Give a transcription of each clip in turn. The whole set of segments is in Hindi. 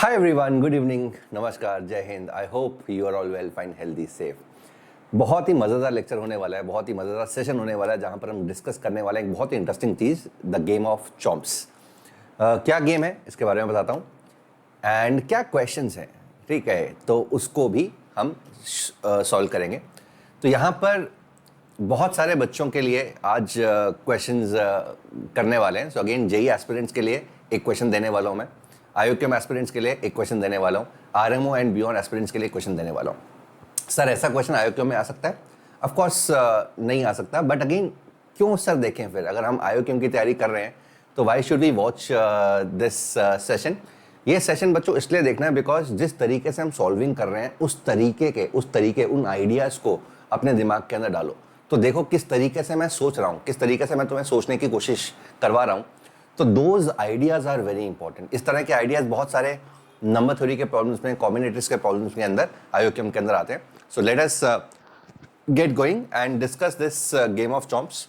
हाय एवरीवन, गुड इवनिंग, नमस्कार, जय हिंद। I hope you are all well, fine, healthy, safe. बहुत ही मज़ेदार लेक्चर होने वाला है, बहुत ही मज़ेदार सेशन होने वाला है जहाँ पर हम डिस्कस करने वाले हैं एक बहुत ही इंटरेस्टिंग चीज़, द गेम ऑफ चॉम्प्स। क्या गेम है इसके बारे में बताता हूँ एंड क्या क्वेश्चंस हैं, ठीक है, तो उसको भी हम सॉल्व करेंगे। तो यहाँ पर बहुत सारे बच्चों के लिए आज क्वेश्चंस करने वाले हैं। सो अगेन जेई एस्पिरेंट्स के लिए एक क्वेश्चन देने वाला हूँ मैं, आईओक्यूएम एस्पिरेंट्स के लिए एक क्वेश्चन देने वाला हूँ, आरएमओ एंड बियॉन्ड एस्पिरेंट्स के लिए क्वेश्चन देने वाला हूँ। सर ऐसा क्वेश्चन आईओक्यूएम में आ सकता है? ऑफ कोर्स नहीं आ सकता, बट अगेन क्यों सर देखें फिर, अगर हम आईओक्यूएम की तैयारी कर रहे हैं तो why should we watch this session. ये सेशन बच्चों इसलिए देखना है बिकॉज जिस तरीके से हम सॉल्विंग कर रहे हैं उस तरीके उन आइडियाज़ को अपने दिमाग के अंदर डालो। तो देखो किस तरीके से मैं सोच रहा हूँ, किस तरीके से मैं तुम्हें सोचने की कोशिश करवा रहा हूँ। तो those ideas are very important. इस तरह के आइडियाज़ बहुत सारे नंबर थ्योरी के प्रॉब्लम्स में, कॉम्बिनेटर्स के प्रॉब्लम्स के अंदर, आईओक्यूएम के अंदर आते हैं। So let us get going and discuss this game of chomps.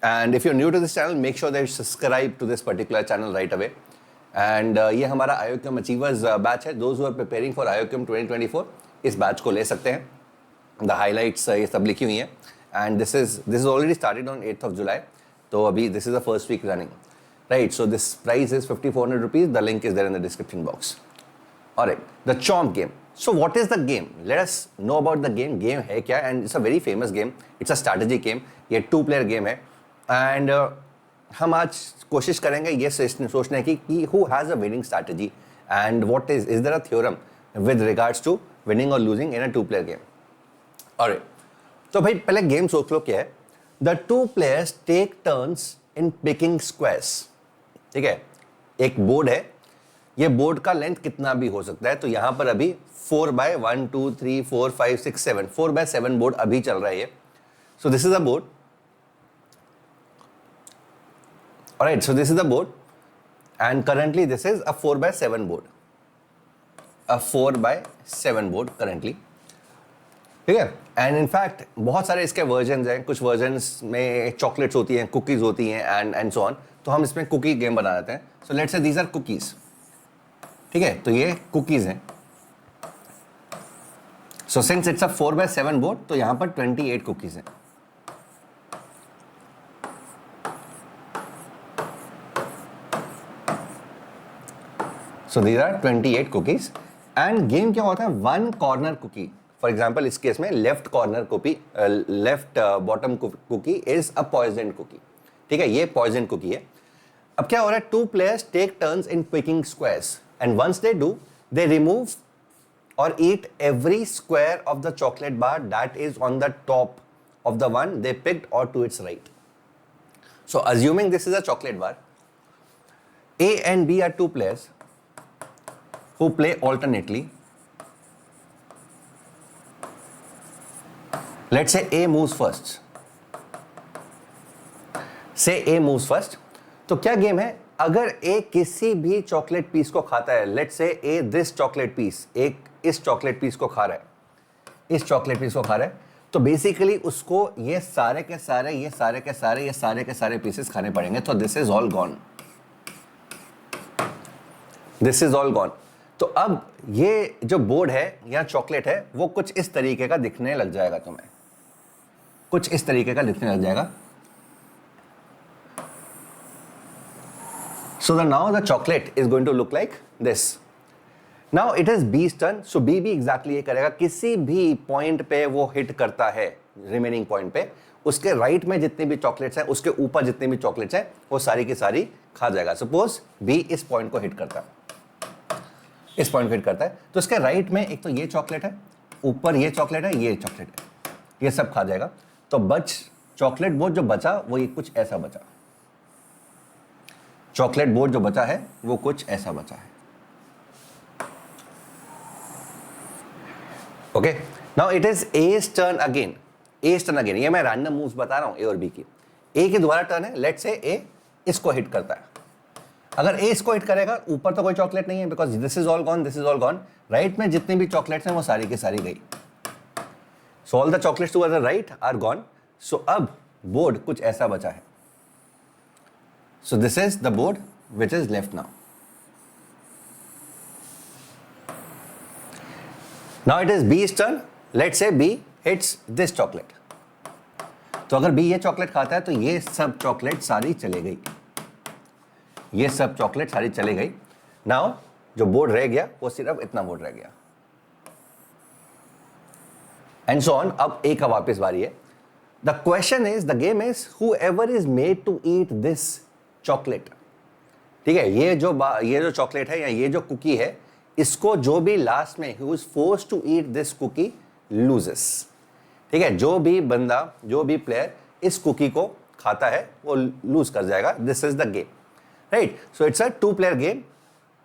And if you are new to this channel, make sure that you subscribe to this particular channel right away. And ये हमारा आईओक्यूएम अचीवर्स बैच है। Those who are preparing for IOQM 2024 इस बैच को ले सकते हैं। द हाईलाइट्स ये सब लिखी हुई हैं and this is already started on 8th of July। तो अभी this is the first week running, right? So this price is 5,400 rupees. The link is there in the description box. All right, the Chomp game. So what is the game? Let us know about the game. Game है क्या? And it's a very famous game. It's a strategy game. ये 2-player game है and हम आज कोशिश करेंगे ये सोचने की कि who has a winning strategy and what is there a theorem with regards to winning or losing in a 2-player game? All right. तो भाई पहले गेम सोच लो क्या है। The 2 players take turns in picking squares. ठीक है, एक बोर्ड है, ये बोर्ड का लेंथ कितना भी हो सकता है। तो यहां पर अभी 4/1 2 3 4 5 6 7 4/7 बोर्ड अभी चल रहा है ये। सो this is a board. Alright, so this is a board and currently this is a 4/7 board, a 4/7 board currently, ठीक है। एंड इनफैक्ट बहुत सारे इसके वर्जन्स हैं, कुछ वर्जन्स में चॉकलेट्स होती हैं, कुकीज़ होती हैं एंड सो ऑन। तो हम इसमें कुकी गेम बना देते हैं। So let's say these are cookies, ठीक है, तो ये कुकीज़ हैं। So since it's a 4/7 board तो यहाँ पर 28 कुकीज़ हैं। So these are 28 cookies and game क्या होता है, 1 कॉर्नर कुकी। फॉर एग्जाम्पल इस केस में left corner cookie, left bottom cookie is a poison cookie, ठीक है, ये पॉइजन कुकी है। अब क्या हो रहा है, 2 players take turns in picking squares and once they do, they remove or eat every square of the chocolate bar that is on the top of the one they picked or to its right. So assuming this is a chocolate bar, A and B are 2 players who play alternately. Let's say A moves first. Say A moves first. तो क्या गेम है, अगर ए किसी भी चॉकलेट पीस को खाता है, लेट्स से ए दिस चॉकलेट पीस, एक इस चॉकलेट पीस को खा रहा है, इस चॉकलेट पीस को खा रहा है, तो बेसिकली उसको ये सारे के सारे पीसेस खाने पड़ेंगे। तो this is all gone, this is all gone. तो अब ये जो बोर्ड है या चॉकलेट है वो कुछ इस तरीके का दिखने लग जाएगा, तुम्हें कुछ इस तरीके का दिखने लग जाएगा। So now the chocolate is going to look like this. Now it is B's turn. So B भी exactly ये करेगा, किसी भी पॉइंट पे वो हिट करता है, रिमेनिंग पॉइंट पे उसके राइट में जितने भी चॉकलेट्स हैं, उसके ऊपर जितने भी चॉकलेट्स हैं, वो सारी की सारी खा जाएगा। सपोज B इस पॉइंट को हिट करता है, इस पॉइंट को हिट करता है, तो इसके राइट में एक तो ये चॉकलेट है, ऊपर ये चॉकलेट है, ये चॉकलेट है, ये सब खा जाएगा। तो चॉकलेट बोर्ड जो बचा वो ये कुछ ऐसा बचा, चॉकलेट बोर्ड जो बचा है वो कुछ ऐसा बचा है। Okay, now it is A's turn again, A's turn again. ये मैं रैंडम मूव्स बता रहा हूं ए और बी की। ए की दोबारा टर्न है, लेट्स से ए इसको हिट करता है। अगर ए इसको हिट करेगा, ऊपर तो कोई चॉकलेट नहीं है because this is all gone, this is all gone. Right में जितनी भी चॉकलेट्स हैं वो सारी की सारी गई। So all the chocolates to the right are gone. So अब बोर्ड कुछ ऐसा बचा है। So this is the board which is left now. Now it is B's turn. Let's say B hits this chocolate. तो अगर बी ये चॉकलेट खाता है तो ये सब चॉकलेट सारी चले गई, ये सब चॉकलेट सारी चले गई. नाउ जो बोर्ड रह गया वो सिर्फ इतना बोर्ड रह गया, एंड सो ऑन. अब ए का वापस बारी है. The question is, the game is whoever is made to eat this chocolate. ठीक है, ये जो चॉकलेट है या ये जो कुकी है, इसको जो भी लास्ट में who is forced to eat this cookie loses. ठीक है, जो भी बंदा, जो भी प्लेयर इस कुकी को खाता है वो लूज कर जाएगा. This is the game, right? So it's a 2-player game.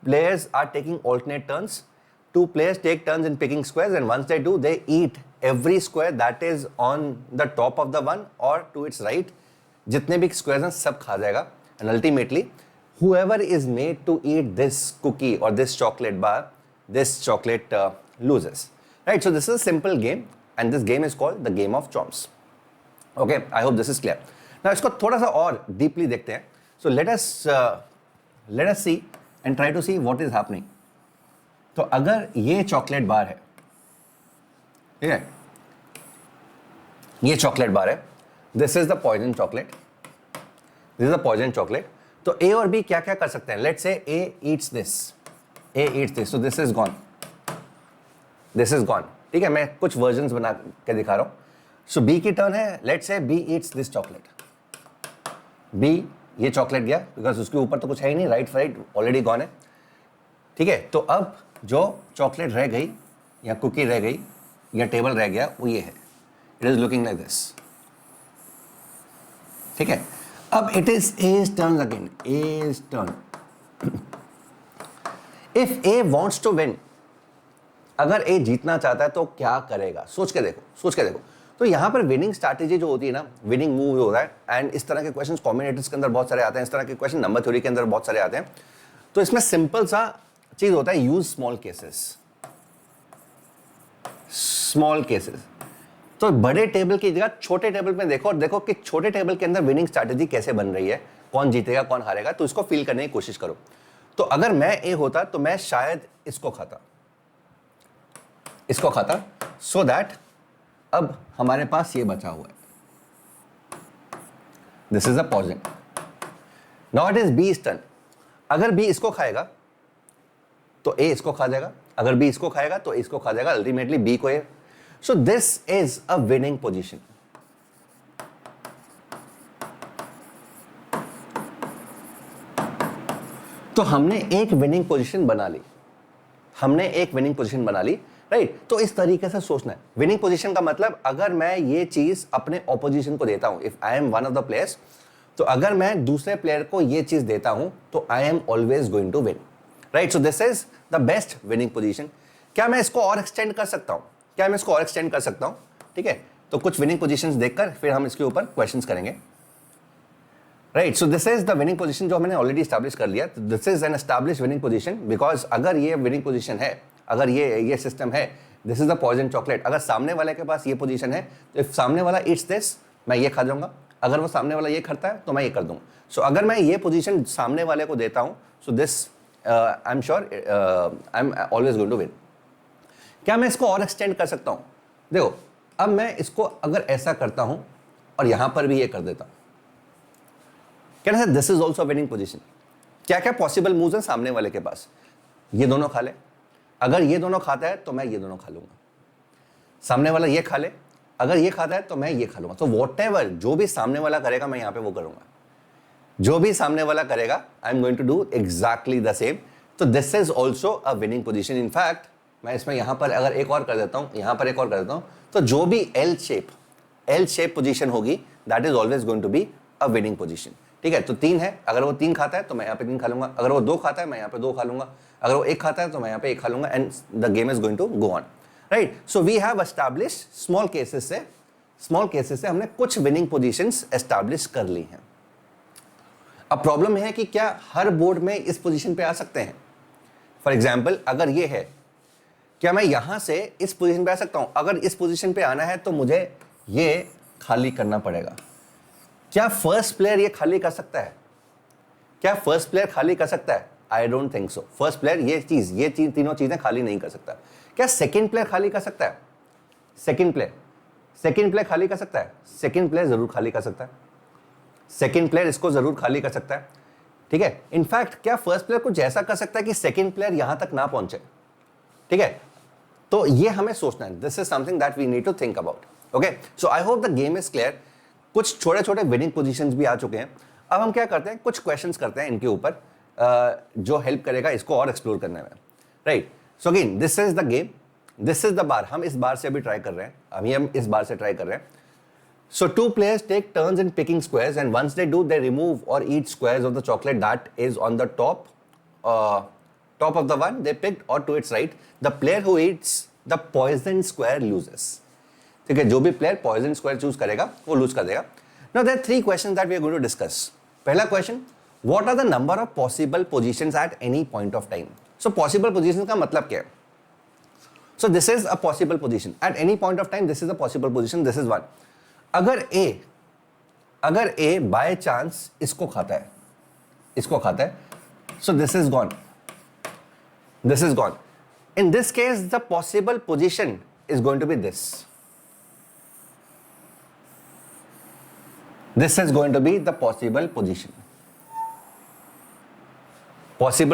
Players are taking alternate turns. 2 players take turns in picking squares, and once they do, they eat every square that is on the top of the one or to its right. जितने भी squares हैं सब खा जाएगा, and ultimately whoever is made to eat this cookie or this chocolate bar, this chocolate loses, right? So this is a simple game, and this game is called the game of chomps. Okay, I hope this is clear. Now इसको थोड़ा सा और deeply देखते हैं. So let us see and try to see what is happening. तो अगर ये चॉकलेट बार है, ठीक है, ये चॉकलेट बार है, this is the poison chocolate, this is the poison chocolate. तो ए और बी क्या क्या कर सकते हैं? Let's say A Yeats this, so this is gone, this is gone. ठीक है, मैं कुछ वर्जन्स बना के दिखा रहा हूं. सो बी की टर्न है. Let's say B eats this chocolate. B ये चॉकलेट गया बिकॉज उसके ऊपर तो कुछ है ही नहीं, राइट साइड ऑलरेडी गॉन है. ठीक है, तो अब जो चॉकलेट रह गई या कुकी रह गई या टेबल रह गया वो ये है. It is looking like this. ठीक है, अब it is A's turn again, A's turn. If A wants to win, अगर ए जीतना चाहता है तो क्या करेगा? सोच के देखो. तो यहां पर विनिंग स्ट्रैटेजी जो होती है ना, विनिंग मूव होता है, एंड इस तरह के क्वेश्चंस कॉम्बिनेटर्स के अंदर बहुत सारे आते हैं, इस तरह के क्वेश्चन नंबर थ्योरी के अंदर बहुत सारे आते हैं. तो इसमें सिंपल सा चीज होता है, यूज स्मॉल केसेस. तो बड़े टेबल की जगह छोटे टेबल में देखो और देखो कि छोटे टेबल के अंदर विनिंग स्ट्रैटेजी कैसे बन रही है, कौन जीतेगा कौन हारेगा. तो इसको फील करने की कोशिश करो. तो अगर मैं ए होता तो मैं शायद इसको खाता सो दैट अब हमारे पास ये बचा हुआ है. This is a poison. Now it is B's turn. अगर बी इसको खाएगा तो ए इसको खा जाएगा, अगर बी इसको खाएगा तो इसको खा जाएगा, अल्टीमेटली बी को A. So this is a winning position. तो हमने एक विनिंग पोजीशन बना ली, राइट? तो इस तरीके से सोचना है. विनिंग पोजीशन का मतलब, अगर मैं ये चीज अपने ऑपोजिशन को देता हूं, if I am one of the players, तो अगर मैं दूसरे प्लेयर को ये चीज देता हूं तो I am always going to win, right? So this is the best winning position. क्या मैं इसको और एक्सटेंड कर सकता हूं? ठीक है, तो कुछ विनिंग पोजीशंस देखकर फिर हम इसके ऊपर क्वेश्चंस करेंगे, right? So this is the winning position जो हमने ऑलरेडी एस्टैब्लिश कर लिया. This is an establish winning position, because अगर ये विनिंग पोजीशन है, अगर ये सिस्टम है, this is the poison chocolate. अगर सामने वाले के पास ये पोजीशन है तो इफ सामने वाला ईट्स दिस, मैं ये खा जाऊंगा. अगर वो सामने वाला ये करता है तो मैं ये कर दूंगा. सो अगर मैं ये पोजीशन सामने वाले को देता हूं, so this I am sure I am always going to win. क्या मैं इसको और एक्सटेंड कर सकता हूं? देखो, अब मैं इसको अगर ऐसा करता हूं और यहां पर भी ये कर देता हूं, क्या this is also winning position. क्या क्या पॉसिबल मूव्स हैं सामने वाले के पास? ये दोनों खा ले, अगर ये दोनों खाता है तो मैं ये दोनों खा लूंगा. सामने वाला ये खा ले, अगर ये खाता है तो मैं ये खा लूंगा. तो वॉटएवर जो भी सामने वाला करेगा मैं यहां पे वो करूंगा. जो भी सामने वाला करेगा I am going to do exactly the same. तो this is also a winning position. In fact मैं इसमें यहां पर अगर एक और कर देता हूं, यहां पर एक और कर देता हूं, तो जो भी एल शेप पोजीशन होगी, that is always going to be a winning position. ठीक है, तो 3 है, अगर वो 3 खाता है तो मैं यहाँ पे 3 खा लूंगा. अगर वो 2 खाता है मैं यहाँ पे 2 खा लूंगा. अगर वो 1 खाता है तो मैं यहाँ पे 1 खा लूंगा. And the game is going to go on, right? So we have establish small cases से हमने कुछ विनिंग पोजीशंस एस्टैब्लिश कर ली हैं. अब प्रॉब्लम है कि क्या हर बोर्ड में इस पोजीशन पे आ सकते हैं? फॉर एग्जाम्पल, अगर ये है, क्या मैं यहां से इस पोजीशन पे आ सकता हूं? अगर इस पोजीशन पे आना है तो मुझे ये खाली करना पड़ेगा. क्या फर्स्ट प्लेयर ये खाली कर सकता है? I don't think so. First player ये चीज तीनों चीजें खाली नहीं कर सकता। क्या सेकंड प्लेयर खाली कर सकता है? सेकंड प्लेयर खाली कर सकता है? सेकंड प्लेयर जरूर खाली कर सकता है। सेकंड प्लेयर इसको जरूर खाली कर सकता है, ठीक है। इनफैक्ट क्या फर्स्ट प्लेयर कुछ ऐसा कर सकता है कि सेकंड प्लेयर यहां तक ना पहुंचे, ठीक है। तो ये हमें सोचना है, this is something that we need to think about. Okay, so I hope the game is clear. कुछ छोटे छोटे विनिंग पोजीशंस भी आ चुके हैं। अब हम क्या करते हैं, कुछ क्वेश्चंस करते हैं इनके ऊपर जो हेल्प करेगा इसको और एक्सप्लोर करने में, right. So again this is the game, this is the bar. हम इस बार से अभी ट्राई कर रहे हैं, अभी हम इस बार से ट्राई कर रहे हैं। So two players take turns in picking squares, and once they do, they remove or eat squares of the chocolate that is on the top of the one they picked or to its right. The player who eats the poisoned square loses. ठीक है, जो भी player poisoned square choose करेगा वो lose कर देगा. Now there are three questions that we are going to discuss. पहला question, what are the number of possible positions at any point of time? So possible positions का मतलब क्या है? So this is a possible position. At any point of time, this is a possible position. This is one. अगर ए बाय चांस इसको खाता है, so this is gone, in this case the possible position is going to be this is going to be the possible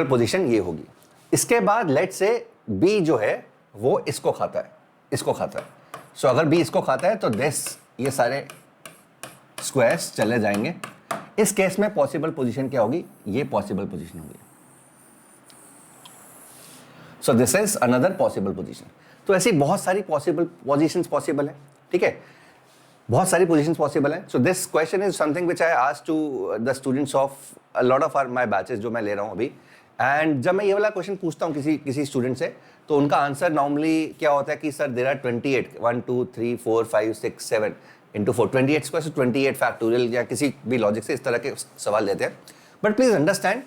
position ये होगी। इसके बाद लेट्स से बी जो है वो इसको खाता है, सो अगर बी इसको खाता है तो दिस, ये सारे स्क्वायर्स चले जाएंगे। इस केस में पॉसिबल पोजीशन क्या होगी? ये पॉसिबल पोजीशन होगी। सो this is another possible position. तो ऐसी बहुत सारी पॉसिबल पोजीशंस पॉसिबल है, ठीक है, बहुत सारी पोजीशंस पॉसिबल है। So this question is something which I asked to the students of a lot of my batches जो मैं ले रहा हूं अभी। एंड जब मैं ये वाला क्वेश्चन पूछता हूँ किसी स्टूडेंट से, तो उनका आंसर नॉर्मली क्या होता है कि sir there are 28 1 2 3 4 5 6 7 into 4 28 square, 28 factorial या किसी भी लॉजिक से इस तरह के सवाल देते हैं। बट प्लीज अंडरस्टैंड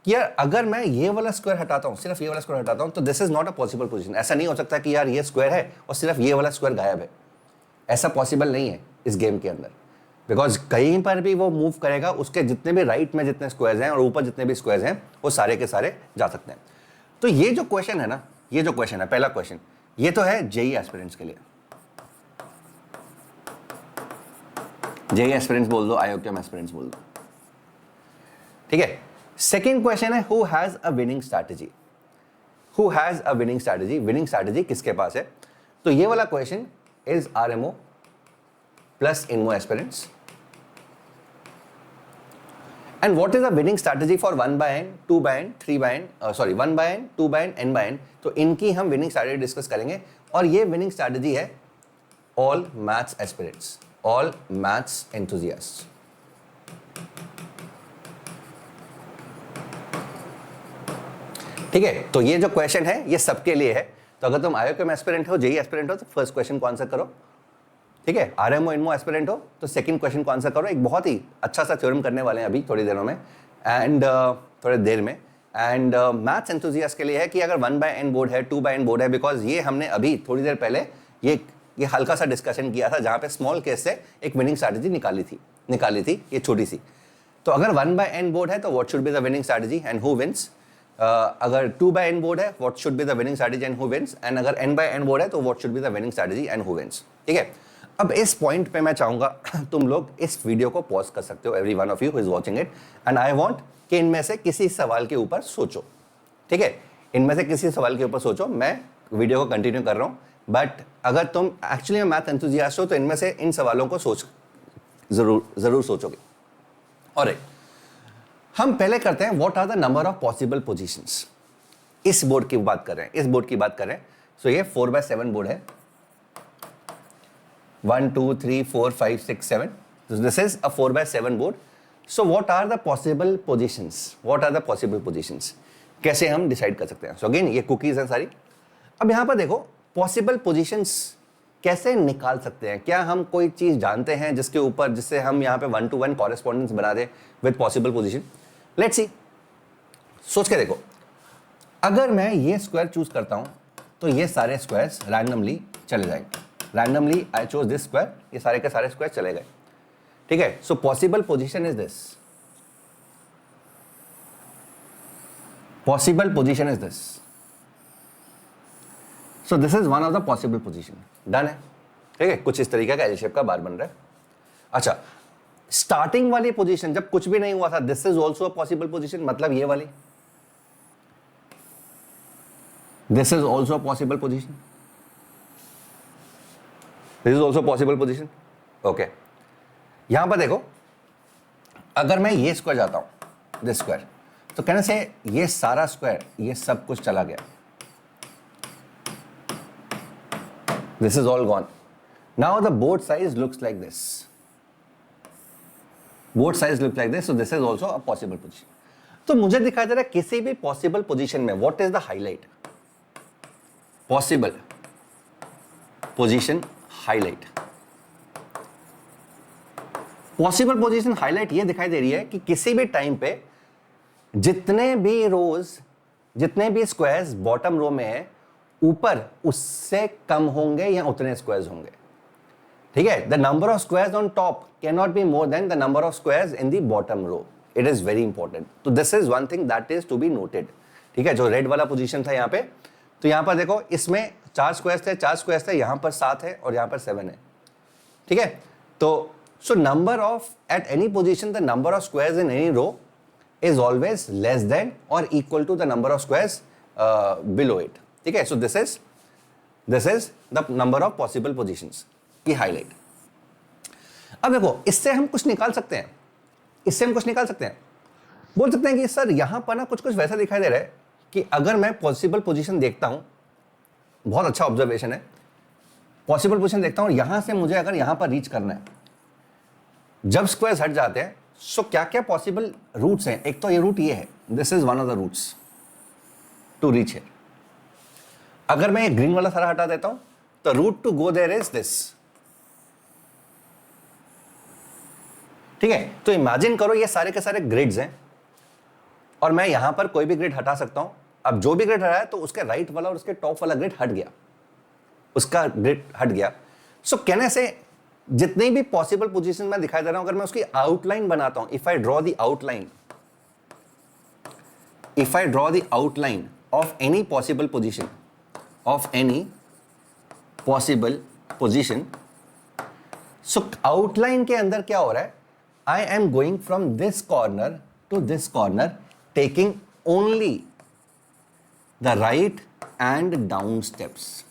कि यार अगर मैं ये वाला स्क्वायर हटाता हूँ, सिर्फ ये वाला स्क्वायर हटाता हूँ, तो this is not a possible position. ऐसा नहीं हो सकता कि यार ये स्क्वायर है और सिर्फ ये वाला स्क्वायर गायब है, ऐसा पॉसिबल नहीं है इस गेम के अंदर। बिकॉज कहीं पर भी वो मूव करेगा, उसके जितने भी राइट में जितने स्क्वायर्स हैं और ऊपर जितने भी स्क्वायर्स हैं वो सारे के सारे जा सकते हैं। तो ये जो क्वेश्चन है ना, ये जो क्वेश्चन है, पहला क्वेश्चन, ये तो है जेई एस्पिरेंट्स के लिए। जेई एस्पिरेंट्स बोल दो, आईओक्यूएम एस्पिरेंट्स बोल दो, ठीक है। सेकेंड क्वेश्चन है who has a winning strategy. Winning strategy किसके पास है? तो ये वाला question is RMO plus INMO aspirants. And what is the winning strategy for 1 by n, 2 by n, 3 by n, 1 by n, 2 by n, n by n? तो इनकी हम विनिंग स्ट्रैटेजी डिस्कस करेंगे। और ये विनिंग स्ट्रैटेजी है all maths aspirants, all maths enthusiast. ठीक है, तो ये जो क्वेश्चन है ये सबके लिए है। तो अगर तुम आईओक्यूएम एस्पिरेंट हो, जेई एस्पिरेंट हो, तो फर्स्ट क्वेश्चन को आंसर करो, ठीक है। आरएमओ इनमो एस्पिरेंट हो तो सेकंड क्वेश्चन को आंसर करो। एक बहुत ही अच्छा सा थ्योरम करने वाले हैं अभी थोड़ी देरों में, एंड थोड़ी देर में। एंड मैथ्स एंथुजियास्ट के लिए है कि अगर 1 by n बोर्ड है, 2 by n बोर्ड है, बिकॉज ये हमने अभी थोड़ी देर पहले ये हल्का सा डिस्कशन किया था जहां पे स्मॉल केस से एक विनिंग स्ट्रैटेजी निकाली थी ये छोटी सी। तो अगर 1 by n बोर्ड है तो what should be the winning strategy and who wins. अगर 2 by n बोर्ड है what should be the winning strategy and who wins. And अगर n by n बोर्ड है तो what should be the winning strategy and who wins, ठीक है। अब इस पॉइंट पे मैं चाहूंगा तुम लोग इस वीडियो को पॉज कर सकते हो, every one of you who is watching it, and I want कि इनमें से किसी सवाल के ऊपर सोचो, ठीक है। इनमें से किसी सवाल के ऊपर सोचो। मैं वीडियो को कंटिन्यू कर रहा हूं, बट अगर तुम एक्चुअली में मैथ एंथुजियास्ट हो तो इनमें से इन सवालों को जरूर सोचोगे। और हम पहले करते हैं what are the number of possible positions. इस बोर्ड की बात कर रहे हैं, सो ये 4/7 बोर्ड है, 1 2 3 4 5 6 7. So this is a 4/7 board. So what are the possible positions? कैसे हम डिसाइड कर सकते हैं? So again ये कुकीज हैं सारी। अब यहाँ पर देखो पॉसिबल पोजीशंस कैसे निकाल सकते हैं। क्या हम कोई चीज जानते हैं जिससे हम यहाँ पे 1-to-1 कॉरेस्पॉन्डेंस बना दें with possible position? Let's see, सोच के देखो। अगर मैं ये स्क्वायर चूज करता हूं तो ये सारे स्क्वायर्स रैंडमली चले जाएंगे। Randomly I chose this square, ये सारे के सारे स्क्वायर चले गए, ठीक है। So possible position is this. Possible position is this. So this is one of the possible position. Done है. ठीक है, कुछ इस तरीके का एल शेप का बार बन रहा है. अच्छा, स्टार्टिंग वाली पोजीशन जब कुछ भी नहीं हुआ था, this is also a possible position. मतलब ये वाली, this is also a possible position. This is also possible position. Okay, यहां पर देखो, अगर मैं ये स्क्वायर जाता हूं, दिस स्क्वायर, तो कहने से ये सारा स्क्वायर, ये सब कुछ चला गया. This is all gone. Now the both sides looks like this. Both sides look like this. So this is also a possible position. तो मुझे दिखाई दे रहा है किसी भी पॉसिबल पोजीशन में what is the highlight. Possible position highlight. Possible position highlight ये दिखाई दे रही है कि किसी भी टाइम पे जितने भी रोज, जितने भी स्क्वायर्स बॉटम रो में है, ऊपर उससे कम होंगे या उतने स्क्वायर्स होंगे. ठीक है, the number of squares on top cannot be more than the number of squares in the bottom row. It is very important. तो this is one thing that is to be noted. ठीक है, जो रेड वाला पोजीशन था यहाँ पे, तो यहाँ पर देखो, इसमें 4 स्क्वायर्स थे, 4 स्क्वायर्स थे, यहाँ पर 7 है और यहाँ पर 7 है. ठीक है, तो so number of at any position the number of squares in any row is always less than or equal to the number of squares below it. ठीक है, so this is the number of possible positions की highlight. अब देखो, इससे हम कुछ निकाल सकते हैं. इससे हम कुछ निकाल सकते हैं. बोल सकते हैं कि सर यहां पर ना कुछ कुछ वैसा दिखाई दे रहा है कि अगर मैं पॉसिबल पोजीशन देखता हूं, बहुत अच्छा ऑब्जर्वेशन है, पॉसिबल पोजीशन देखता हूं और यहां से मुझे अगर यहां पर रीच करना है, जब स्क्वायर्स हट जाते हैं, सो क्या क्या पॉसिबल रूट्स हैं. एक तो ये रूट ये है, this is one of the routes to reach here. अगर मैं ये ग्रीन वाला सारा हटा देता हूं, तो route to go there is this. ठीक है, तो इमेजिन करो ये सारे के सारे ग्रिड्स हैं और मैं यहां पर कोई भी ग्रिड हटा सकता हूं. अब जो भी ग्रिड हटा है तो उसके राइट वाला और उसके टॉप वाला ग्रिड हट गया, उसका ग्रिड हट गया. सो कहने से जितनी भी पॉसिबल पोजीशन में दिखाई दे रहा हूं, अगर मैं उसकी आउटलाइन बनाता हूं, if I draw the outline, if I draw the outline of any possible position, of any possible position, so outline के अंदर क्या हो रहा है, I am going from this corner to this corner, taking only the right and down steps.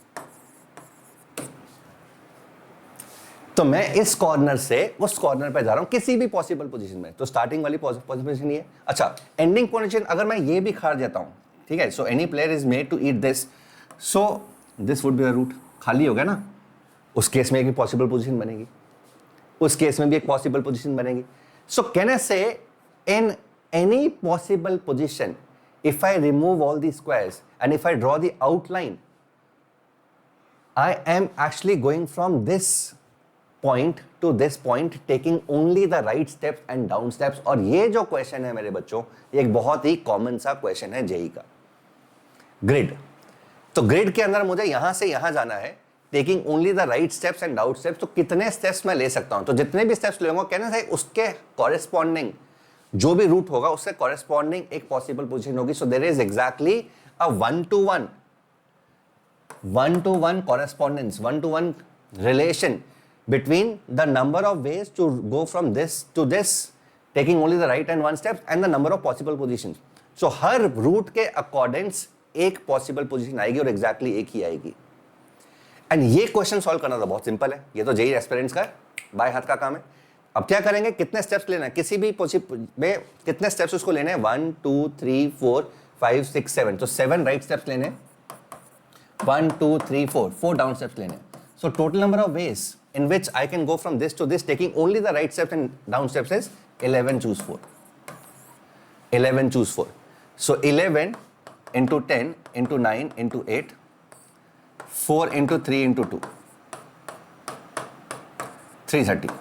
तो मैं इस कॉर्नर से उस कॉर्नर पे जा रहा हूं किसी भी पॉसिबल पोजीशन में. तो स्टार्टिंग वाली पॉसिबल पोजीशन ये है. अच्छा, एंडिंग पोजीशन अगर मैं ये भी खा जाता हूं, ठीक है, so any player is made to eat this, so this would be the route. खाली हो गया ना, उस केस में एक पॉसिबल पोजीशन बनेगी, उस केस में भी एक पॉसिबल पोजीशन बनेगी. सो कैन आई से in any possible position, if I remove all the squares and if I draw the outline, I am actually going from this point to this point, taking only the right steps and down steps. और ये जो क्वेश्चन है मेरे बच्चों, एक बहुत ही कॉमन सा क्वेश्चन है जेई का. ग्रिड, तो ग्रिड के अंदर मुझे यहां से यहां जाना है, taking only the right steps and down steps. तो कितने स्टेप्स मैं ले सकता हूं, तो जितने भी स्टेप्स लूंगा, कहना है उसके कॉरेस्पॉन्डिंग जो भी रूट होगा उससे कॉरेस्पॉन्डिंग एक पॉसिबल पोजीशन होगी. So there is exactly a 1-to-1 correspondence, 1-to-1 relation between the number of ways to go from this to this, taking only the right and one steps, and the number of possible positions. So हर रूट के अकॉर्डिंग्स एक पॉसिबल पोजीशन आएगी और एग्जैक्टली एक ही आएगी. एंड ये क्वेश्चन सॉल्व करना तो बहुत सिंपल है, ये तो जेई एस्पिरेंट्स का बाय हाथ का काम है. अब क्या करेंगे, कितने स्टेप्स लेना है, किसी भी में कितने स्टेप्स उसको लेने हैं, 1 2 3 4 5 6 7. तो 7 राइट स्टेप्स लेने, 1 2 3 4 डाउन स्टेप्स लेने. So total number of ways in which I can go from this to this, taking only the right steps and down steps is 11. Choose 4. 11 choose 4. So 11 into 10 into 9 into 8, 4 into 3 into 2, 330.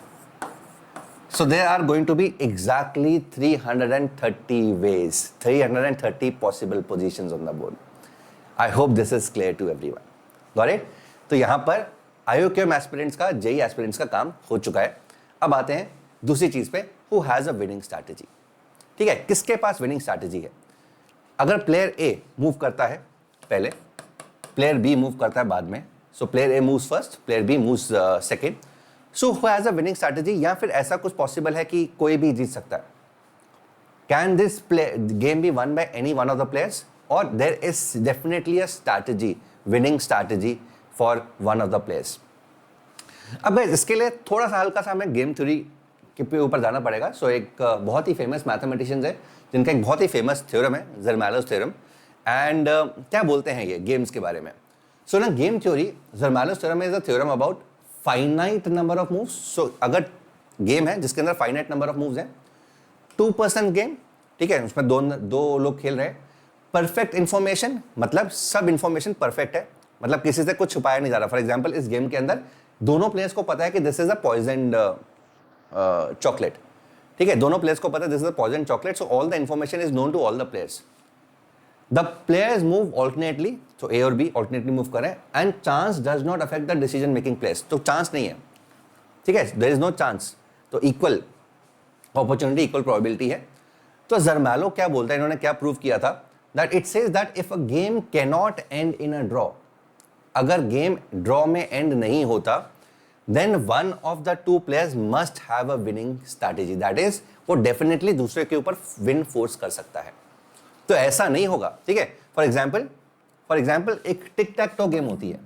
So there are going to be exactly 330 ways, 330 possible positions on the board. I hope this is clear to everyone. Got it? तो यहाँ पर IOQM एस्पिरेंट्स का, जेई एस्पिरेंट्स का काम हो चुका है. अब आते हैं दूसरी चीज पे, who has a winning strategy. ठीक है, किसके पास विनिंग स्ट्रैटेजी है. अगर प्लेयर ए मूव करता है पहले, प्लेयर बी मूव करता है बाद में, so player A moves first, player B moves second, so who has a winning strategy, या फिर ऐसा कुछ पॉसिबल है कि कोई भी जीत सकता है? Can this game be won by any one of the players, और there is definitely a strategy, winning strategy for one of the players. अब गाइस इसके लिए थोड़ा सा हल्का सा हमें गेम थ्योरी के ऊपर जाना पड़ेगा। सो एक बहुत ही फेमस मैथमेटिशियंस है जिनका एक बहुत ही फेमस थ्योरम है, ज़रमैलोस थ्योरम। एंड क्या बोलते हैं ये गेम्स के बारे में? सो ना game theory, Zermelo's theorem is a theorem about finite number of moves. So अगर गेम है जिसके अंदर फाइनाइट नंबर ऑफ मूव्स हैं, 2% गेम, ठीक है, उसमें दो लोग खेल रहे हैं, परफेक्ट इंफॉर्मेशन, मतलब सब इंफॉर्मेशन परफेक्ट है, मतलब किसी से कुछ छुपाया नहीं जा रहा। फॉर एग्जाम्पल इस गेम के अंदर दोनों प्लेयर्स को पता है कि this is a poison chocolate, ठीक है, दोनों प्लेयर्स को पता है this is a poison chocolate, so all the information is known to all the players. The players move alternately, तो ए और बी ऑल्टरनेटली मूव करें, and chance does not affect the decision making players, तो चांस नहीं है, ठीक है, देयर इज नो चांस, तो इक्वल अपॉर्चुनिटी, इक्वल प्रोबेबिलिटी है। तो ज़रमैलो क्या बोलता है, इन्होंने क्या प्रूव किया था, that it says that if a game can not end in a draw, अगर गेम ड्रॉ में एंड नहीं होता, then one of the two players must have a winning strategy, that is वो डेफिनेटली दूसरे के ऊपर विन फोर्स कर सकता है। तो ऐसा नहीं होगा, ठीक है। फॉर एग्जाम्पल एक टिक टैक टो गेम होती है,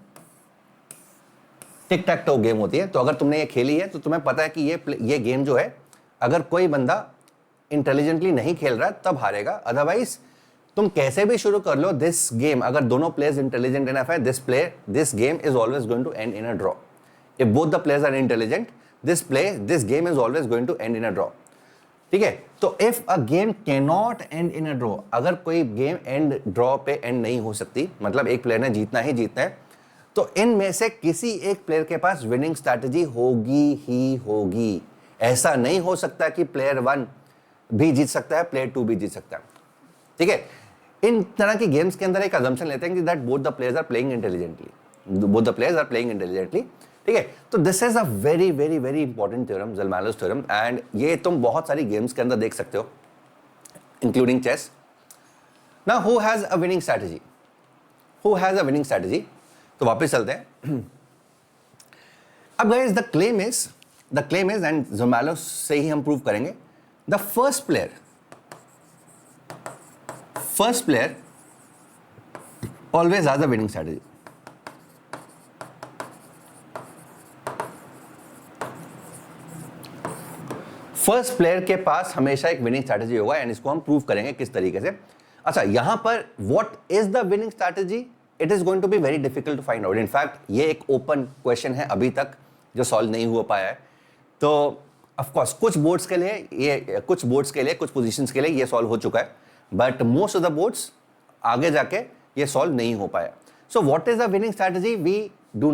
टिक टैक टो गेम होती है, तो अगर तुमने ये खेली है तो तुम्हें पता है कि ये गेम जो है, अगर कोई बंदा इंटेलिजेंटली नहीं खेल रहा तब हारेगा, अदरवाइज तुम कैसे भी शुरू कर लो दिस गेम, अगर दोनों प्लेयर्स इंटेलिजेंट इनफ है, this game is always going to end in a draw. If both the players are intelligent, this game is always going to end in a draw, ठीक है। तो if a game can not end in a draw, अगर कोई गेम एंड ड्रॉ पे एंड नहीं हो सकती, मतलब एक प्लेयर ने जीतना ही जीतना है, तो इनमें से किसी एक प्लेयर के पास विनिंग स्ट्रैटेजी होगी ही होगी। ऐसा नहीं हो सकता कि प्लेयर 1 भी जीत सकता है, प्लेयर 2 भी जीत सकता है, ठीक है। इन तरह की गेम्स के अंदर एक अजम्पशन लेते हैं कि that both the players are playing intelligently, ठीक है। तो this is a very very very important theorem, Zermelo's theorem, and ये तुम बहुत सारी गेम्स के अंदर देख सकते हो, including chess. Now who has a winning strategy, तो वापस चलते हैं। अब guys the claim is and Zermelo's से ही हम प्रूव करेंगे, the first player always has a winning strategy. First player के पास हमेशा एक विनिंग स्ट्रैटेजी होगा, एंड इसको हम प्रूव करेंगे किस तरीके से। अच्छा, यहां पर what is the winning strategy, it is going to be very difficult to find out. In fact ये एक ओपन क्वेश्चन है अभी तक जो सॉल्व नहीं हो पाया है। तो ऑफकोर्स कुछ बोर्ड्स के लिए, कुछ पोजीशंस के लिए ये सॉल्व हो चुका है, but most of the boards आगे जाके ये सॉल्व नहीं हो पाया। So what is the winning strategy, we do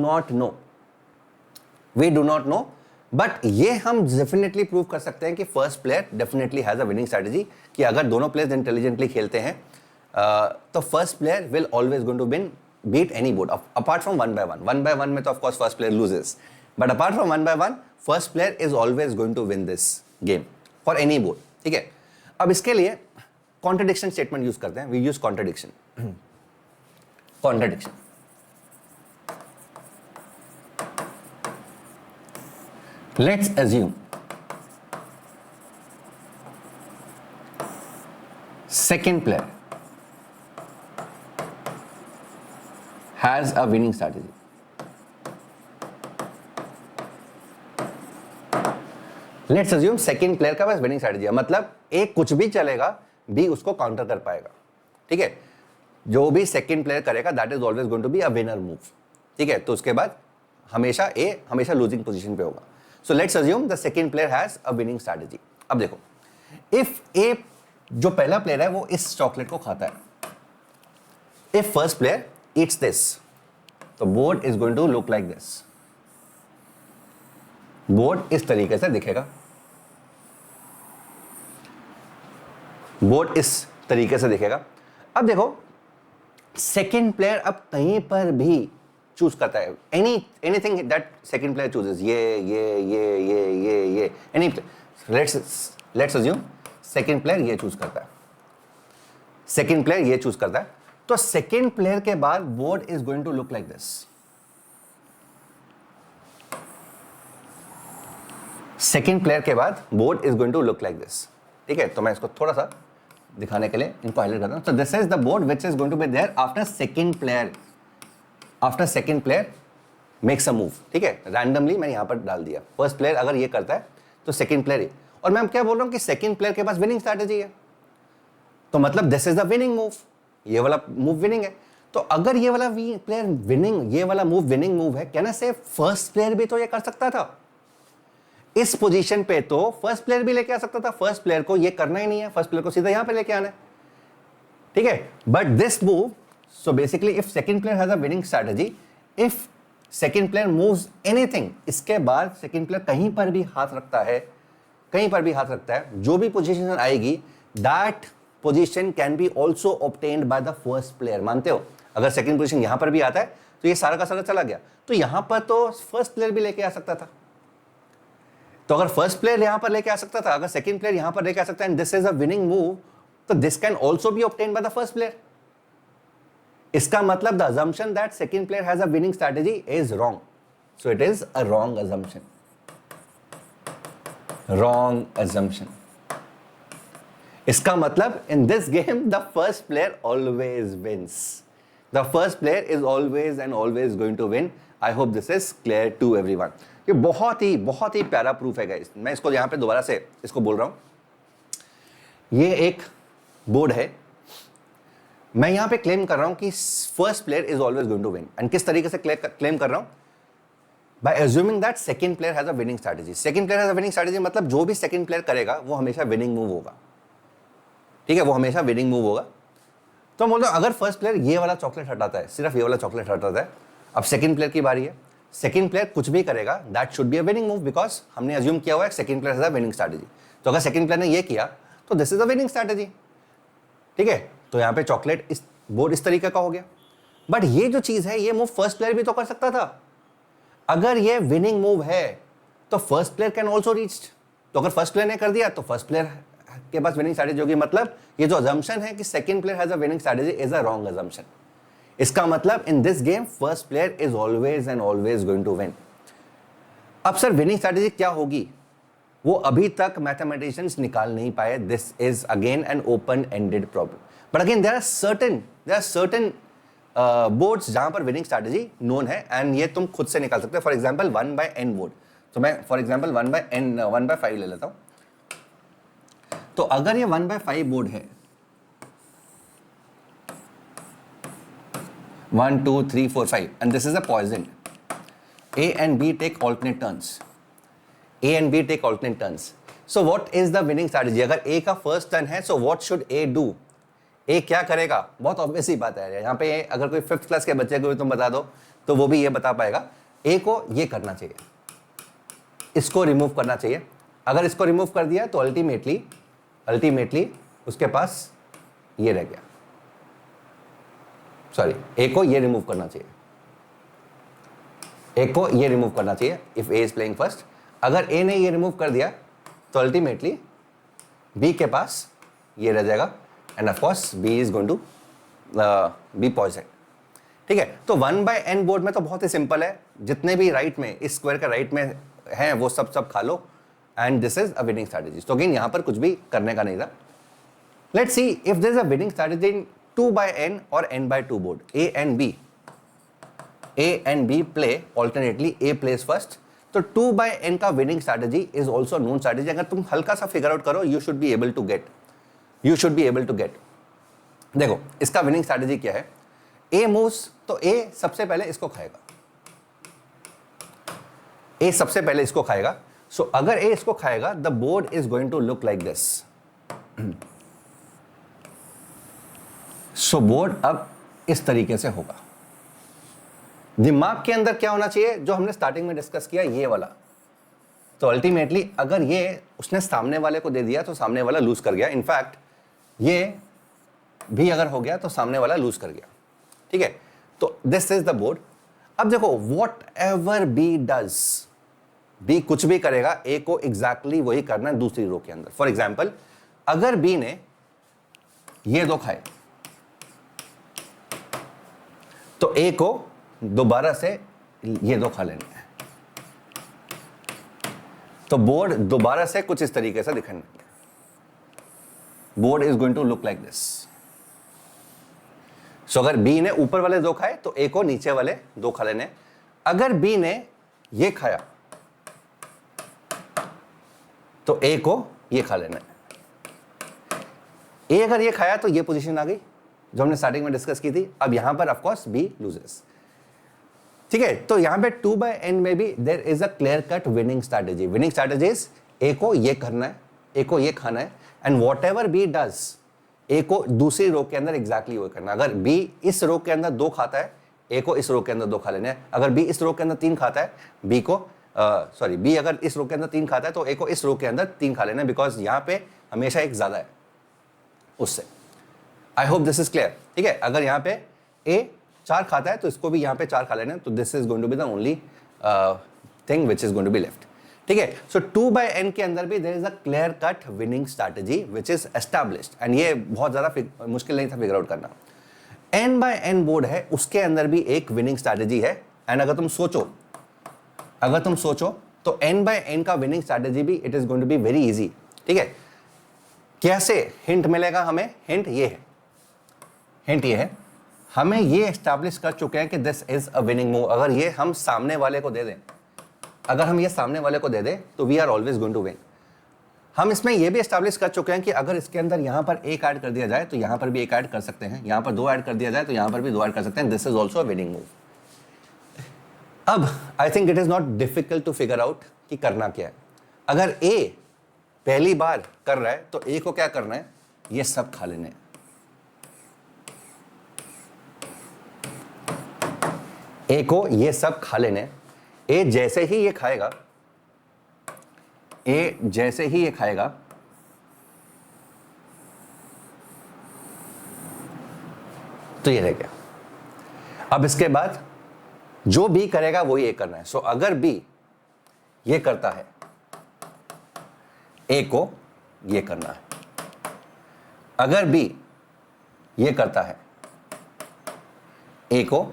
not know, but ये हम डेफिनेटली प्रूव कर सकते हैं कि first player definitely has a winning strategy, कि अगर दोनों प्लेयर्स इंटेलिजेंटली खेलते हैं तो first player will always going to beat any board, apart from 1 by 1 में तो of course first player loses, but apart from 1 by 1 first player is always going to win this game for any board, ठीक है। अब इसके लिए कॉन्ट्रडिक्शन स्टेटमेंट यूज करते हैं, we use contradiction. Let's assume second player has a winning strategy. Let's assume second player का पास winning strategy है, मतलब एक कुछ भी चलेगा, बी उसको काउंटर कर पाएगा, ठीक है। जो भी सेकंड प्लेयर करेगा that is always going to be a winner move, ठीक है। तो उसके बाद हमेशा ए हमेशा लूजिंग पोजीशन पे होगा। So let's assume the second player has a winning strategy. अब देखो, if A जो पहला प्लेयर है वो इस चॉकलेट को खाता है, if first player eats this, तो board is going to look like this. board इस तरीके से दिखेगा, board इस तरीके से दिखेगा। अब देखो सेकेंड प्लेयर अब कहीं पर भी चूज करता है, anything that second player chooses, ये any, let's assume second player ये चूज करता है। सेकेंड प्लेयर ये चूज करता है, तो सेकेंड प्लेयर के बाद board is going to look like this. Second player के बाद board is going to look like this. ठीक है, तो मैं इसको थोड़ा सा दिखाने के लिए इनको हाईलाइट करता हूं। तो this is the board which is going to be there after second player, after second player makes a move. ठीक है, रैंडमली मैंने यहां पर डाल दिया, फर्स्ट प्लेयर अगर ये करता है तो सेकेंड प्लेयर, और मैं क्या बोल रहा हूं कि सेकेंड प्लेयर के पास विनिंग स्ट्रैटेजी है, तो मतलब this is the winning move, ये वाला मूव विनिंग है। तो अगर ये वाला प्लेयर विनिंग, ये वाला मूव विनिंग मूव है, कहना से फर्स्ट प्लेयर भी तो ये कर सकता था। इस पोजीशन पे तो फर्स्ट प्लेयर भी लेके आ सकता था, फर्स्ट प्लेयर को ये करना ही नहीं है, फर्स्ट प्लेयर को सीधा यहां पे लेके आना है। ठीक है, but this move, so basically if second player has a winning strategy, if second player moves anything, इसके बाद सेकंड प्लेयर कहीं पर भी हाथ रखता है, कहीं पर भी हाथ रखता है, जो भी पोजीशन आएगी that position can be also obtained by the first player. मानते हो, अगर सेकंड पोजीशन यहां पर भी आता है तो ये सारा का सारा चला गया, तो यहां पर तो फर्स्ट प्लेयर भी लेके आ सकता था। तो अगर फर्स्ट प्लेयर यहां पर लेके आ सकता था, अगर सेकंड प्लेयर यहां पर लेके आ सकता है, and this is a winning move, तो this can also be obtained by the first player. इसका मतलब the assumption that second player has a winning strategy is wrong. So it is a wrong assumption. Wrong assumption. इसका मतलब in this game the first player always wins. The first player is always and always going to win. I hope this is clear to everyone. ये बहुत ही प्यारा प्रूफ है गाइस। मैं इसको यहां पे दोबारा से इसको बोल रहा हूं। ये एक बोर्ड है, मैं यहां पे क्लेम कर रहा हूं कि first player is always going to win. And किस तरीके से क्लेम कर रहा हूं? By assuming that second player has a winning strategy. Second player has a winning strategy मतलब जो भी सेकंड प्लेयर करेगा वो हमेशा विनिंग मूव होगा। ठीक है, वो हमेशा विनिंग मूव होगा। तो मैं बोलता हूं अगर फर्स्ट प्लेयर ये वाला चॉकलेट हटाता है, सिर्फ ये वाला चॉकलेट हटाता है, अब सेकंड प्लेयर की बारी है, सेकंड प्लेयर कुछ भी करेगा that should be a winning move, because हमने अज्यूम किया हुआ है second player has a winning strategy. तो अगर सेकंड प्लेयर ने ये किया तो this is a winning strategy. ठीक है, तो यहां पे चॉकलेट इस बोर्ड इस तरीके का हो गया। बट ये जो चीज है, ये मूव फर्स्ट प्लेयर भी तो कर सकता था। अगर ये विनिंग मूव है तो first player can also reach. तो अगर फर्स्ट प्लेयर ने कर दिया तो फर्स्ट प्लेयर के पास विनिंग स्ट्रैटेजी होगी। मतलब ये जो अजम्पशन है कि second player has a winning strategy is a wrong assumption. इसका मतलब in this game first player is always and always going to win. अब सर विनिंग स्ट्रैटेजी क्या होगी, वो अभी तक मैथमेटिशियंस निकाल नहीं पाए। This is again an open ended problem. But again there are certain boards जहां पर विनिंग स्ट्रैटेजी नोन है, एंड ये तुम खुद से निकाल सकते हो। फॉर एग्जांपल 1/n बोर्ड, तो मैं फॉर एग्जांपल 1/5 ले लेता हूं। तो अगर ये 1/5 बोर्ड है, 1 2 3 4 5, and this is a poison, A and B take alternate turns. A and B take alternate turns. So what is the winning strategy? अगर A का first turn है, so what should A do? A क्या करेगा? बहुत obvious ही बात है। यहाँ पे अगर कोई 5th क्लास के बच्चे को भी तुम बता दो तो वो भी ये बता पाएगा। A को ये करना चाहिए, इसको रिमूव करना चाहिए। अगर इसको रिमूव कर दिया तो अल्टीमेटली उसके पास ये रह गया। सॉरी, A को ये रिमूव करना चाहिए, A को ये रिमूव करना चाहिए if A is playing first. अगर A ने ये रिमूव कर दिया तो अल्टीमेटली B के पास ये रह जाएगा, and of course B is going to be poison. ठीक है, तो 1/n बोर्ड में तो बहुत ही सिंपल है, जितने भी राइट में इस स्क्वायर का राइट में हैं वो सब खा लो, and this is a winning strategy. तो अगेन यहां पर कुछ भी करने का नहीं था। Let's see if there is a winning strategy in 2/n और n/2 board, A and B play alternately, A plays first. तो 2/n का winning strategy is also known strategy. अगर तुम हल्का सा फिगर आउट करो, you should be able to get. देखो इसका विनिंग स्ट्रैटेजी क्या है, A मूव्स, तो A सबसे पहले इसको खाएगा। सो अगर A इसको खाएगा, the board is going to look like this. So board अब इस तरीके से होगा। दिमाग के अंदर क्या होना चाहिए, जो हमने स्टार्टिंग में डिस्कस किया, ये वाला। तो अल्टीमेटली अगर ये उसने सामने वाले को दे दिया तो सामने वाला लूज कर गया। इनफैक्ट ये भी अगर हो गया तो सामने वाला लूज कर गया। ठीक है, तो दिस इज द बोर्ड। अब देखो whatever B does, B कुछ भी करेगा, ए को एग्जैक्टली वही करना है दूसरी रो के अंदर। फॉर एग्जाम्पल अगर बी ने ये दो खाए, तो ए को दोबारा से ये दो खा लेने हैं। तो बोर्ड दोबारा से कुछ इस तरीके से दिखाने, board is going to look like this. So अगर बी ने ऊपर वाले दो खाए तो ए को नीचे वाले दो खा लेने। अगर बी ने ये खाया तो ए को ये खा लेना है। ए अगर ये खाया तो ये पोजीशन आ गई जो हमने स्टार्टिंग में डिस्कस की थी। अब यहां पर ऑफ कोर्स बी लूजेस, ठीक है। तो यहां पे 2/n में भी there is a clear cut winning strategy. Winning strategy is A को ये करना है, ए को ये खाना है, and whatever B does, A को दूसरी रो के अंदर एग्जैक्टली वो करना है। अगर बी इस रो के अंदर दो खाता है, ए को इस रो के अंदर दो खा लेना है। अगर बी इस रो के अंदर तीन खाता है, बी को बी अगर इस रो के अंदर तीन खाता है तो ए को इस रो के अंदर तीन खा लेना है, बिकॉज यहां पे हमेशा एक ज्यादा है उससे। I hope this is clear, ठीक है। अगर यहां पे ए चार खाता है तो इसको भी यहां पे चार खा लेना है। तो this is going to be the only thing which is going to be left, ठीक है। सो 2/n के अंदर भी there is a clear cut winning strategy which is established, and ये बहुत ज्यादा मुश्किल नहीं था फिगर आउट करना। n/n बोर्ड है, उसके अंदर भी एक विनिंग स्ट्रैटेजी है। एंड अगर तुम सोचो तो n/n का विनिंग स्ट्रैटेजी भी it is going to be very easy, ठीक है। कैसे हिंट मिलेगा हमें? हिंट ये है, हमें ये एस्टैब्लिश कर चुके हैं कि this is a winning move. अगर ये हम सामने वाले को दे दें, तो we are always going to win. हम इसमें ये भी एस्टैब्लिश कर चुके हैं कि अगर इसके अंदर यहां पर एक ऐड कर दिया जाए तो यहां पर भी एक ऐड कर सकते हैं, यहां पर दो ऐड कर दिया जाए तो यहां पर भी दो ऐड कर सकते हैं। This is also a winning move. अब I think it is not difficult to figure out कि करना क्या है। अगर ए पहली बार कर रहा है तो ए को क्या करना है? ये सब खा लेने हैं। ए को ये सब खा लेने। ए जैसे ही ये खाएगा, तो ये रह गया। अब इसके बाद जो बी करेगा वही ए करना है। सो अगर बी ये करता है, ए को ये करना है। अगर बी ये करता है, ए को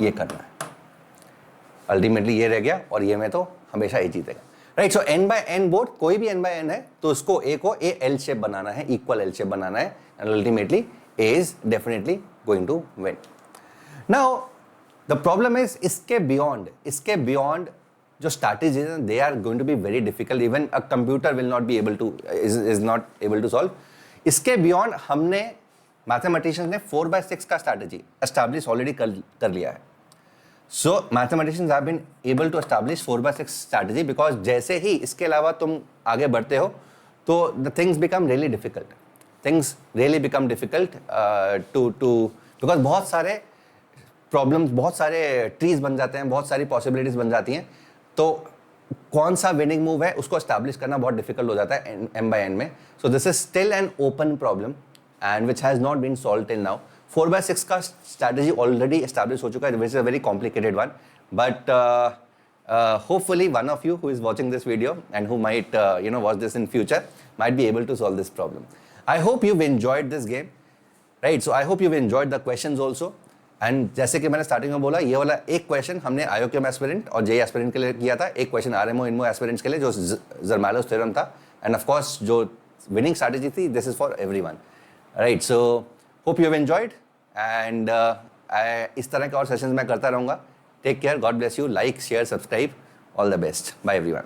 ये करना है। अल्टीमेटली ये रह गया और ये में तो हमेशा ए जीतेगा, राइट। सो n/n बोर्ड, कोई भी n/n है तो उसको ए को ए एल शेप बनाना है, इक्वल एल शेप बनाना है, and ultimately A is definitely going to win. Now the problem is इसके बियॉन्ड जो स्ट्रैटेजीज हैं, they are going to be very difficult. Even a computer will not be able to is not able to solve. इसके बियॉन्ड हमने मैथमेटिशियंस ने 4/6 का स्ट्रैटेजी एस्टैब्लिश ऑलरेडी कर लिया है। So mathematicians have been able to establish 4/6 strategy because जैसे ही इसके अलावा तुम आगे बढ़ते हो तो the things become really difficult. Things really become difficult because बहुत सारे problems, बहुत सारे trees बन जाते हैं, बहुत सारी possibilities बन जाती हैं। तो कौन सा winning move है उसको establish करना बहुत difficult हो जाता है m/n में। So this is still an open problem and which has not been solved till now. 4/6 का स्ट्रैटेजी ऑलरेडी एस्टैब्लिश हो चुका है, which is a very complicated one, but hopefully one of you who is watching this video and who might watch this in future might be able to solve this problem. I hope you enjoyed this game, right. So I hope you enjoyed the questions also. And जैसे कि मैंने स्टार्टिंग में बोला, ये वाला एक क्वेश्चन हमने आईओक्यूएम एस्पिरेंट और जेईई एस्पिरेंट के लिए किया था, एक क्वेश्चन आरएमओ इनमो एस्पिरेंट्स के लिए जो ज़रमैलोस थ्योरम था, एंड ऑफ कोर्स जो विनिंग स्ट्रैटेजी थी, this is for everyone, right. So hope you enjoyed and इस तरह के और सेशंस मैं करता रहूँगा। Take care, God bless you, like share subscribe, all the best, bye everyone.